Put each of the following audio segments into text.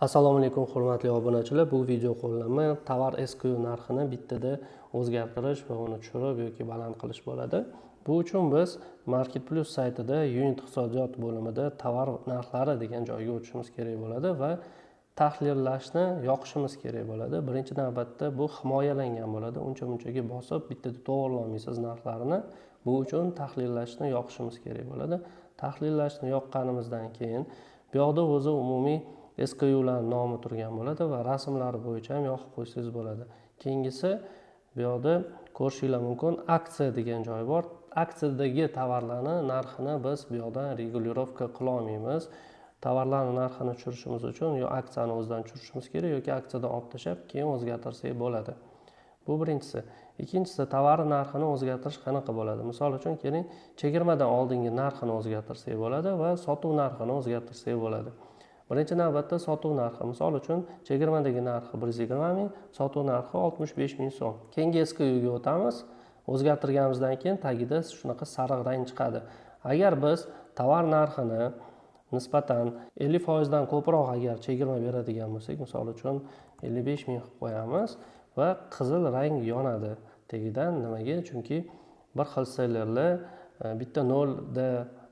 Assalomu alaykum hurmatli obunachilar. Bu video qo'llanma tovar SKU narxini bittada o'zgartirish va uni tushirib yoki baland qilish bo'ladi. Bu uchun biz Market Plus saytida unit iqtisodiyot bo'limida tovar narxlari degan joyga o'tishimiz kerak bo'ladi va tahlillashni yoqishimiz kerak bo'ladi. Birinchi navbatda bu himoyalangan bo'ladi. Uncha-munchaga bosib bittada to'g'rilolmaysiz narxlarini. Bu uchun tahlillashni yoqishimiz kerak bo'ladi. Tahlillashni yoqqanimizdan keyin bu yoqda o'zi umumiy SKUlar nomi turgan bo'ladi va rasmlari bo'yicha ham yoqib qo'ysangiz bo'ladi. Keyingisi bu yoqda ko'rishingiz mumkin aksiya degan joy bor. Aksiyadagi tovarlarning narxini biz bu yoqdan regulirovka qila olmaymiz. Tovarlarning narxini tushirishimiz uchun yo aksiyani o'zidan tushirishimiz kerak yoki aksiyadan olib tashlab keyin o'zgartirsak bo'ladi. Bu birinchisi. Ikkinchisi, tovar narxini o'zgartirish qanaqa bo'ladi? Misol uchun keling, chegirmadan oldingi narxini o'zgartirsak bo'ladi va sotuv narxini o'zgartirsak bo'ladi. Birinchi navbatda sotuv narxi, misol uchun chegirmadagi narxi 120 ming, sotuv narxi 65 ming so'm. Keyingi SKUga o'tamiz. O'zgartirganimizdan keyin tagida shunaqa sariq rang chiqadi. Agar biz tovar narxini nisbatan 50% dan ko'proq agar chegirma beradigan bo'lsak, misol uchun 55 ming qilib qo'yamiz va qizil rang yonadi tagidan. Nimaga? Chunki bir xil sellerlar bitta 0 da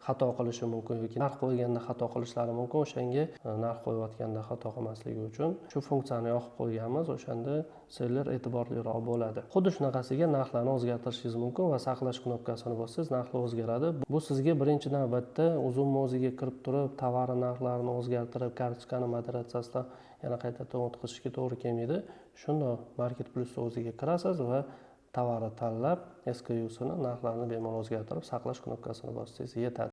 xato qilishi mumkin yoki narx qo'yganda xato qilishlari mumkin. O'shanga narx qo'yayotganda xato qilmasligi uchun shu funksiyani yoqib qo'yganmiz. O'shanda seller e'tiborliroq bo'ladi. Xuddi shunaqasiga narxlarni o'zgartirishingiz mumkin va saqlash knopkasini bossangiz narxlar o'zgaradi. Bu sizga birinchi navbatda uzun mo'ziga kirib turib, tovar narxlarini o'zgartirib, kartochkani moderatsiyasidan yana qaytadan o'tkazishga to'g'ri kelmaydi. Shunda Market Plus o'ziga kirasiz va tovarni tanlab, SKUsini narxlarini bemalol o'zgartirib, saqlash knopkasini bossangiz yetadi.